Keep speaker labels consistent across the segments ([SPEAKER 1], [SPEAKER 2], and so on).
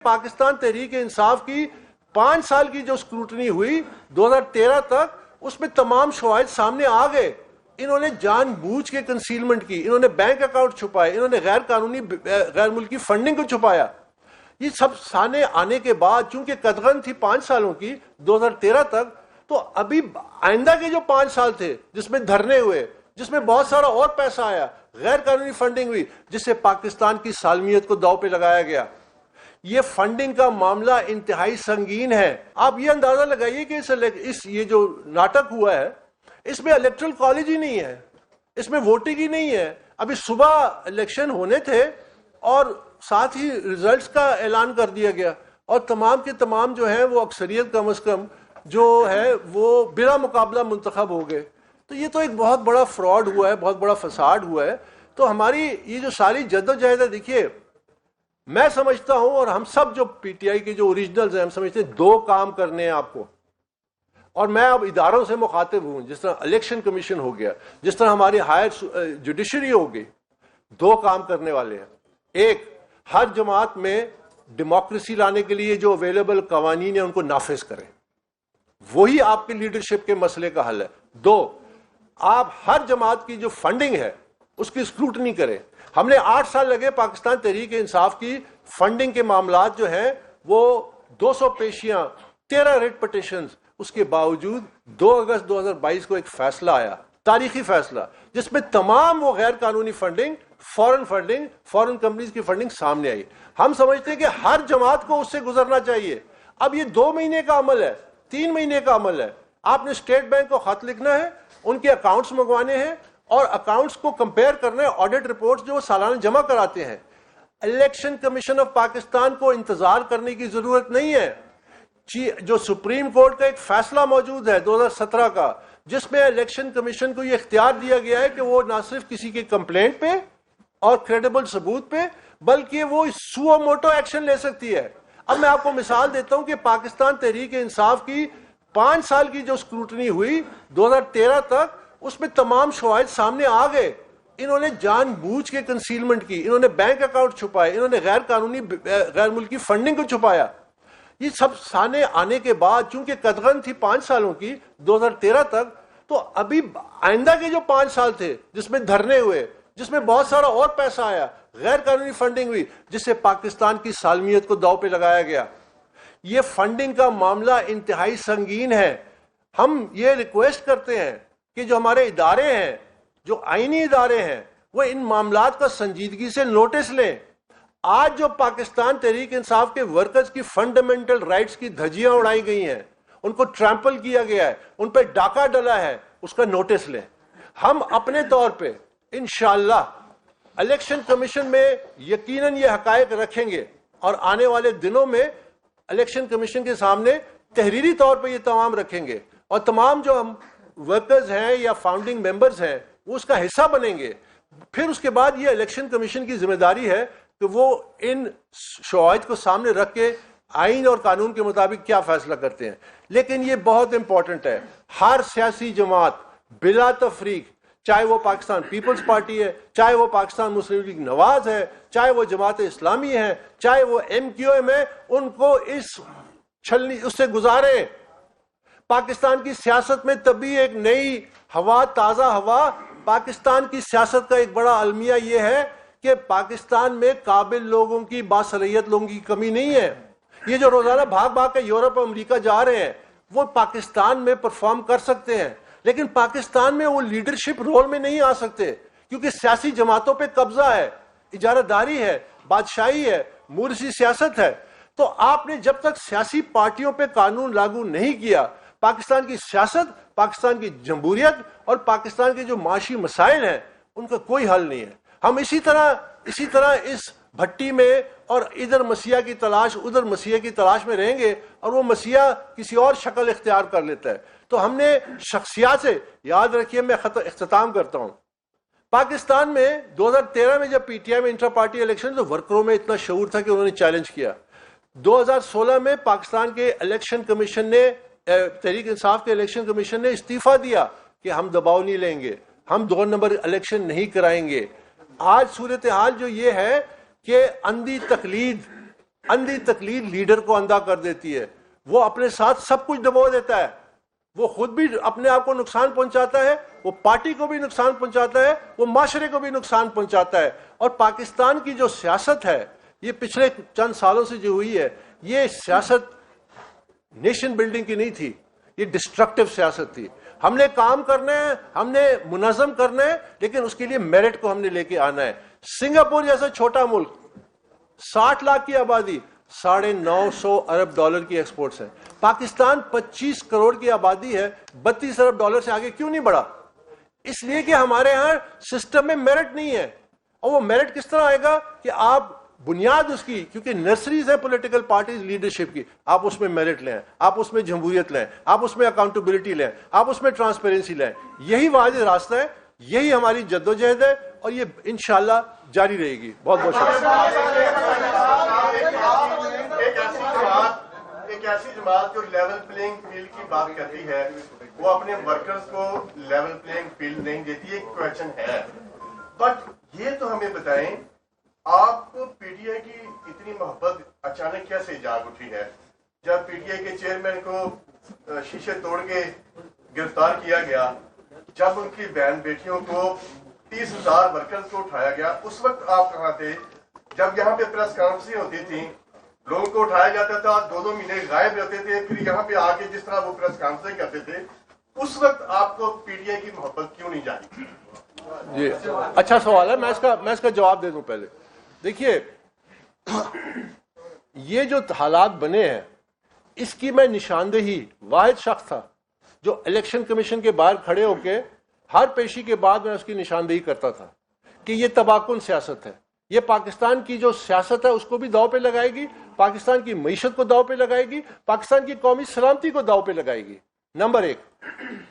[SPEAKER 1] پاکستان تحریک انصاف کی 5 سال کی جو اسکروٹنی ہوئی 2013 تک، اس میں تمام شواہد سامنے آ گئے. انہوں نے جان بوجھ کے کنسیلمنٹ کی، انہوں نے بینک اکاؤنٹ چھپائے، انہوں نے غیر قانونی غیر ملکی فنڈنگ کو چھپایا. یہ سب سامنے آنے کے بعد چونکہ قدغن تھی 5 سالوں کی 2013 تک، تو ابھی آئندہ کے جو 5 سال تھے جس میں دھرنے ہوئے، جس میں بہت سارا اور پیسہ آیا، غیر قانونی فنڈنگ ہوئی، جس سے پاکستان کی سالمیت کو داؤ پہ لگایا گیا. یہ فنڈنگ کا معاملہ انتہائی سنگین ہے. آپ یہ اندازہ لگائیے کہ یہ جو ناٹک ہوا ہے اس میں الیکٹرل کالج ہی نہیں ہے، اس میں ووٹنگ ہی نہیں ہے. ابھی صبح الیکشن ہونے تھے اور ساتھ ہی ریزلٹس کا اعلان کر دیا گیا، اور تمام کے تمام جو ہیں وہ اکثریت کم از کم جو ہے وہ بلا مقابلہ منتخب ہو گئے. تو یہ تو ایک بہت بڑا فراڈ ہوا ہے، بہت بڑا فساد ہوا ہے. تو ہماری یہ جو ساری جدوجہد ہے، دیکھیے میں سمجھتا ہوں اور ہم سب جو پی ٹی آئی کے جو اوریجنلز ہیں ہم سمجھتے ہیں 2 کام کرنے ہیں آپ کو. اور میں اب اداروں سے مخاطب ہوں، جس طرح الیکشن کمیشن ہو گیا، جس طرح ہماری ہائر جوڈیشری ہو گئی. 2 کام کرنے والے ہیں. ایک، ہر جماعت میں ڈیموکریسی لانے کے لیے جو اویلیبل قوانین ہیں ان کو نافذ کریں، وہی آپ کی لیڈرشپ کے مسئلے کا حل ہے. 2، آپ ہر جماعت کی جو فنڈنگ ہے اس کی اسکروٹنی کریں. ہم نے 8 سال لگے پاکستان تحریک انصاف کی فنڈنگ کے معاملات جو ہیں وہ 200 پیشیاں، 13 ریٹ پٹیشنز. اس کے باوجود 2 اگست 2022 کو ایک فیصلہ آیا، تاریخی فیصلہ، جس میں تمام وہ غیر قانونی فنڈنگ، فورن کمپنیز کی فنڈنگ سامنے آئی. ہم سمجھتے ہیں کہ ہر جماعت کو اس سے گزرنا چاہیے. اب یہ 2 مہینے کا عمل ہے، 3 مہینے کا عمل ہے. آپ نے اسٹیٹ بینک کو خط لکھنا ہے، ان کے اکاؤنٹس منگوانے ہیں اور اکاؤنٹس کو کمپیئر کرنا ہے، آڈٹ رپورٹس جو وہ سالانہ جمع کراتے ہیں. الیکشن کمیشن آف پاکستان کو انتظار کرنے کی ضرورت نہیں ہے. جو سپریم کورٹ کا ایک فیصلہ موجود ہے 2017 کا، جس میں الیکشن کمیشن کو یہ اختیار دیا گیا ہے کہ وہ نہ صرف کسی کی کمپلینٹ پہ اور کریڈیبل ثبوت پہ، بلکہ وہ سو موٹو ایکشن لے سکتی ہے. اب میں آپ کو مثال دیتا ہوں کہ پاکستان تحریک انصاف کی 5 سال کی جو اسکروٹنی ہوئی 2013 تک، اس میں تمام شواہد سامنے آ گئے. انہوں نے جان بوجھ کے کنسیلمنٹ کی، انہوں نے بینک اکاؤنٹ چھپائے، انہوں نے غیر قانونی غیر ملکی فنڈنگ کو چھپایا. یہ سب سامنے آنے کے بعد چونکہ قدغن تھی 5 سالوں کی 2013 تک، تو ابھی آئندہ کے جو 5 سال تھے جس میں دھرنے ہوئے، جس میں بہت سارا اور پیسہ آیا، غیر قانونی فنڈنگ ہوئی، جس سے پاکستان کی سالمیت کو داؤ پہ لگایا گیا. یہ فنڈنگ کا معاملہ انتہائی سنگین ہے. ہم یہ ریکویسٹ کرتے ہیں کہ جو ہمارے ادارے ہیں، جو آئینی ادارے ہیں، وہ ان معاملات کا سنجیدگی سے نوٹس لیں. آج جو پاکستان تحریک انصاف کے ورکرز کی فنڈامنٹل رائٹس کی دھجیاں اڑائی گئی ہیں، ان کو ٹرمپل کیا گیا ہے، ان پہ ڈاکہ ڈلا ہے، اس کا نوٹس لیں. ہم اپنے طور پہ انشاءاللہ الیکشن کمیشن میں یقیناً یہ حقائق رکھیں گے، اور آنے والے دنوں میں الیکشن کمیشن کے سامنے تحریری طور پہ یہ تمام رکھیں گے، اور تمام جو ہم ورکرز ہیں یا فاؤنڈنگ ممبرز ہیں وہ اس کا حصہ بنیں گے. پھر اس کے بعد یہ الیکشن کمیشن کی ذمہ داری ہے کہ وہ ان شواہد کو سامنے رکھ کے آئین اور قانون کے مطابق کیا فیصلہ کرتے ہیں. لیکن یہ بہت امپورٹنٹ ہے، ہر سیاسی جماعت بلا تفریق، چاہے وہ پاکستان پیپلز پارٹی ہے، چاہے وہ پاکستان مسلم لیگ نواز ہے، چاہے وہ جماعت اسلامی ہے، چاہے وہ MQM ہے، ان کو اس سے گزاریں. پاکستان کی سیاست میں تبھی ایک نئی ہوا، تازہ ہوا. پاکستان کی سیاست کا ایک بڑا المیہ یہ ہے کہ پاکستان میں قابل لوگوں کی، باصلاحیت لوگوں کی کمی نہیں ہے. یہ جو روزانہ بھاگ بھاگ کے یورپ اور امریکہ جا رہے ہیں وہ پاکستان میں پرفارم کر سکتے ہیں، لیکن پاکستان میں وہ لیڈرشپ رول میں نہیں آ سکتے، کیونکہ سیاسی جماعتوں پہ قبضہ ہے، اجارہ داری ہے، بادشاہی ہے، مورثی سیاست ہے. تو آپ نے جب تک سیاسی پارٹیوں پہ قانون لاگو نہیں کیا، پاکستان کی سیاست، پاکستان کی جمہوریت اور پاکستان کے جو معاشی مسائل ہیں ان کا کوئی حل نہیں ہے. ہم اسی طرح اس بھٹی میں اور ادھر مسیح کی تلاش، ادھر مسیح کی تلاش میں رہیں گے، اور وہ مسیح کسی اور شکل اختیار کر لیتا ہے. تو ہم نے شخصیات سے، یاد رکھیے میں اختتام کرتا ہوں، پاکستان میں 2013 میں جب PTI میں انٹرا پارٹی الیکشن، تو ورکروں میں اتنا شعور تھا کہ انہوں نے چیلنج کیا. 2016 میں پاکستان کے الیکشن کمیشن نے، تحریک انصاف کے الیکشن کمیشن نے استعفیٰ دیا کہ ہم دباؤ نہیں لیں گے، ہم 2 نمبر الیکشن نہیں کرائیں گے. آج صورتحال جو یہ ہے کہ اندھی تقلید اندھی تقلید لیڈر کو اندھا کر دیتی ہے. وہ اپنے ساتھ سب کچھ دبو دیتا ہے. وہ خود بھی اپنے آپ کو نقصان پہنچاتا ہے, وہ پارٹی کو بھی نقصان پہنچاتا ہے, وہ معاشرے کو بھی نقصان پہنچاتا ہے. اور پاکستان کی جو سیاست ہے یہ پچھلے چند سالوں سے جو ہوئی ہے, یہ سیاست نیشن بلڈنگ کی نہیں تھی, یہ ڈسٹرکٹیو سیاست تھی. ہم نے کام کرنا ہے, ہم نے منظم کرنا ہے, لیکن اس کے لیے میرٹ کو ہم نے لے کے آنا ہے. سنگاپور جیسا چھوٹا ملک, 60 لاکھ کی آبادی, $950 ارب کی ایکسپورٹس ہیں. پاکستان 25 کروڑ کی آبادی ہے, $32 ارب سے آگے کیوں نہیں بڑھا؟ اس لیے کہ ہمارے ہاں سسٹم میں میرٹ نہیں ہے. اور وہ میرٹ کس طرح آئے گا کہ آپ بنیاد اس کی, کیونکہ نرسریز ہیں پولیٹیکل پارٹیز لیڈرشپ کی, آپ اس میں میرٹ لیں, آپ اس میں جمہوریت لیں, آپ اس میں اکاؤنٹیبلٹی لیں, آپ اس میں ٹرانسپیرنسی لیں. یہی واحد راستہ ہے, یہی ہماری جدوجہد ہے, اور یہ انشاءاللہ جاری رہے گی. بہت بہت شکریہ.
[SPEAKER 2] ایک ایسی جماعت جو لیول پلینگ فیلڈ کی بات کرتی ہے, وہ اپنے ورکرز کو لیول پلینگ فیلڈ نہیں دیتی, ایک کویشچن ہے. بٹ یہ تو ہمیں بتائیں, آپ کو پی ٹی آئی کی اتنی محبت اچانک کیسے جاگ اٹھی ہے؟ جب پی ٹی آئی کے چیئرمین کو شیشے توڑ کے گرفتار کیا گیا, جب ان کی بہن بیٹیوں کو 30,000 ورکرز کو اٹھایا گیا, اس وقت آپ کہاں تھے؟ جب یہاں پہ پریس کانفرنسیں ہوتی تھیں, لوگوں کو اٹھایا جاتا تھا, 2 مہینے غائب رہتے تھے, پھر یہاں پہ آ کے جس طرح وہ پریس کانفرنسیں کرتے تھے, اس وقت آپ کو پی ٹی آئی کی محبت کیوں نہیں جاگی؟
[SPEAKER 1] جی اچھا سوال ہے, میں اس کا جواب دے دوں. پہلے دیکھیے, یہ جو حالات بنے ہیں اس کی میں نشاندہی, واحد شخص تھا جو الیکشن کمیشن کے باہر کھڑے ہو کے ہر پیشی کے بعد میں اس کی نشاندہی کرتا تھا کہ یہ تباکن سیاست ہے, یہ پاکستان کی جو سیاست ہے اس کو بھی داؤ پہ لگائے گی, پاکستان کی معیشت کو داؤ پہ لگائے گی, پاکستان کی قومی سلامتی کو داؤ پہ لگائے گی. نمبر 1,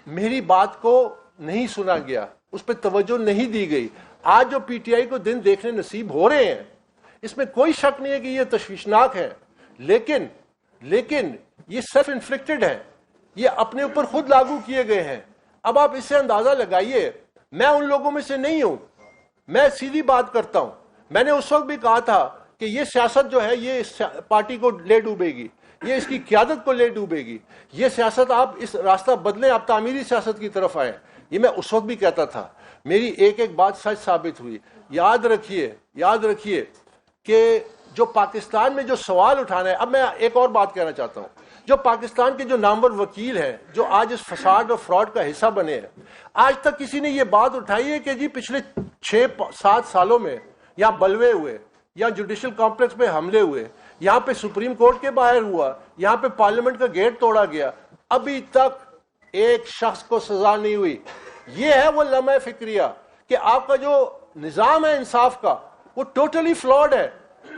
[SPEAKER 1] میری بات کو نہیں سنا گیا, اس پہ توجہ نہیں دی گئی. آج جو پی ٹی آئی کو دن دیکھنے نصیب ہو رہے ہیں, اس میں کوئی شک نہیں ہے کہ یہ تشویشناک ہے, لیکن یہ سیلف انفلکٹڈ ہے, یہ اپنے اوپر خود لاگو کیے گئے ہیں. اب آپ اس سے اندازہ لگائیے, میں ان لوگوں میں سے نہیں ہوں, میں سیدھی بات کرتا ہوں. میں نے اس وقت بھی کہا تھا کہ یہ سیاست جو ہے یہ اس پارٹی کو لے ڈوبے گی, یہ اس کی قیادت کو لے ڈوبے گی. یہ سیاست, آپ اس راستہ بدلیں, آپ تعمیری سیاست کی طرف آئیں. یہ میں اس وقت بھی کہتا تھا. میری ایک بات سچ ثابت ہوئی. یاد رکھیے کہ جو پاکستان میں جو سوال اٹھانا ہے, اب میں ایک اور بات کہنا چاہتا ہوں. جو پاکستان کے جو نامور وکیل ہیں جو آج اس فساد اور فراڈ کا حصہ بنے ہیں, آج تک کسی نے یہ بات اٹھائی ہے کہ جی پچھلے 6-7 سالوں میں یہاں بلوے ہوئے, یہاں جوڈیشل کمپلیکس پہ حملے ہوئے, یہاں پہ سپریم کورٹ کے باہر ہوا, یہاں پہ پارلیمنٹ کا گیٹ توڑا گیا, ابھی تک ایک شخص کو سزا نہیں ہوئی. یہ ہے وہ لمحہ فکریہ کہ آپ کا جو نظام ہے انصاف کا وہ ٹوٹلی فلاڈ ہے.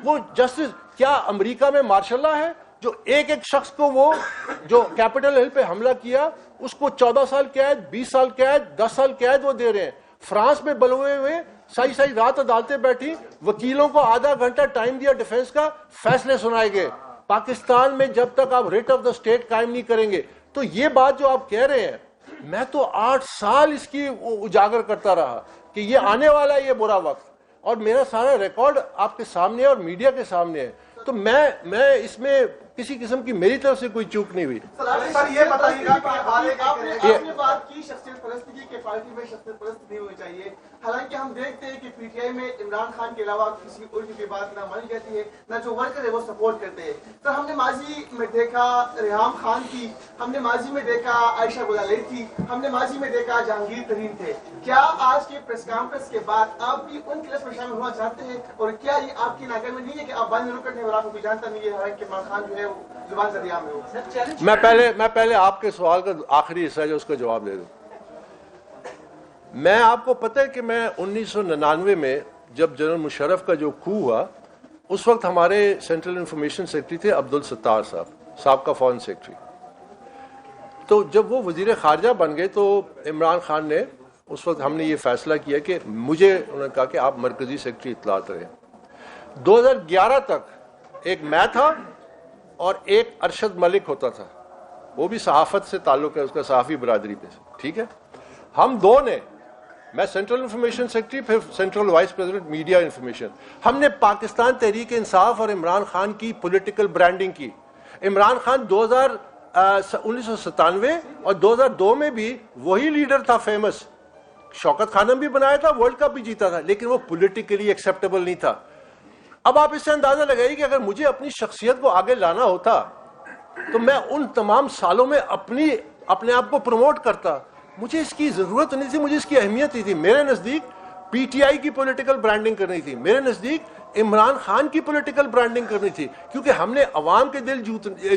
[SPEAKER 1] وہ جسٹس, کیا امریکہ میں مارشل لا ہے جو ایک شخص کو, وہ جو کیپٹل ہل پہ حملہ کیا اس کو 14 سال قید, 20 سال قید, 10 سال قید وہ دے رہے ہیں. فرانس میں بلوے ہوئے ساری رات عدالتیں بیٹھی, وکیلوں کو آدھا گھنٹہ ٹائم دیا ڈیفینس کا, فیصلے سنائے گئے. پاکستان میں جب تک آپ ریٹ آف دا اسٹیٹ قائم نہیں کریں گے, تو یہ بات جو آپ کہہ رہے ہیں, میں تو 8 سال اس کی اجاگر کرتا رہا کہ یہ آنے والا ہے یہ برا وقت, اور میرا سارا ریکارڈ آپ کے سامنے ہے اور میڈیا کے سامنے ہے. تو میں اس میں کسی قسم کی میری طرف سے کوئی چوک نہیں ہوئی.
[SPEAKER 3] سر یہ بتائیے گا کہ آپ نے بات کی شخصیت پرستی کی کہ پارٹی میں شخصیت پرست نہیں ہونی چاہیے, حالانکہ ہم دیکھتے ہیں کہ پی ٹی آئی میں عمران خان کے علاوہ کسی اور کی بات نہ مانی جاتی ہے, نہ جو ورکر ہے وہ سپورٹ کرتے ہیں. سر ہم نے ماضی میں دیکھا ریحام خان تھی, ہم نے ماضی میں دیکھا عائشہ گلالئی تھی, ہم نے ماضی میں دیکھا جہانگیر ترین تھے. کیا آج کے پریس کانفرنس کے بعد آپ بھی ان کی لسٹ میں شامل ہونا چاہتے ہیں, اور کیا یہ آپ کی ناکہ میں نہیں ہے کہ آپ بند رکن ہیں اور آپ کو کوئی جانتا نہیں ہے, حالانکہ عمران خان جو ہے وہ زبان سے دیام ہے ہو؟
[SPEAKER 1] میں پہلے آپ کے سوال کا آخری حصہ جو اس کا جواب دے دوں. میں آپ کو پتہ ہے کہ میں 1999 میں جب جنرل مشرف کا جو کھو ہوا, اس وقت ہمارے سینٹرل انفارمیشن سیکرٹری تھے عبدالستار صاحب, سابقہ فارن سیکرٹری. تو جب وہ وزیر خارجہ بن گئے تو عمران خان نے, اس وقت ہم نے یہ فیصلہ کیا کہ مجھے, انہوں نے کہا کہ آپ مرکزی سیکرٹری اطلاعات رہیں. 2011 تک ایک میں تھا اور ایک ارشد ملک ہوتا تھا, وہ بھی صحافت سے تعلق ہے, اس کا صحافی برادری پہ سے, ٹھیک ہے. ہم دو نے میں سینٹرل انفارمیشن سیکرٹری, پھر central vice president media information. ہم نے پاکستان تحریک انصاف اور عمران خان کی پولیٹیکل برانڈنگ کی. عمران خان 1997 اور 2002 میں بھی وہی لیڈر تھا فیمس. شوکت خانم بھی بنایا تھا, ورلڈ کپ بھی جیتا تھا, لیکن وہ پولیٹیکلی ایکسیپٹیبل نہیں تھا. اب آپ اس سے اندازہ لگائیے کہ اگر مجھے اپنی شخصیت کو آگے لانا ہوتا تو میں ان تمام سالوں میں اپنے آپ کو پروموٹ کرتا. مجھے اس کی ضرورت نہیں تھی, مجھے اس کی اہمیت نہیں تھی. میرے نزدیک پی ٹی آئی کی پولیٹیکل برانڈنگ کرنی تھی, میرے نزدیک عمران خان کی پولیٹیکل برانڈنگ کرنی تھی, کیونکہ ہم نے عوام کے دل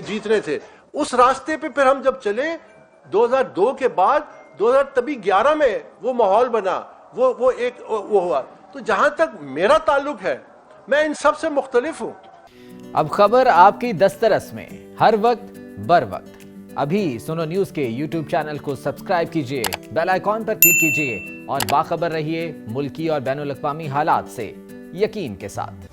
[SPEAKER 1] جیتنے تھے. اس راستے پہ پھر ہم جب چلے 2002 کے بعد 2011 میں وہ ماحول بنا, وہ ہوا. تو جہاں تک میرا تعلق ہے میں ان سب سے مختلف ہوں.
[SPEAKER 4] اب خبر آپ کی دسترس میں ہر وقت بر وقت. ابھی سنو نیوز کے یوٹیوب چینل کو سبسکرائب کیجئے, بیل آئیکن پر کلک کیجئے اور باخبر رہیے ملکی اور بین الاقوامی حالات سے یقین کے ساتھ.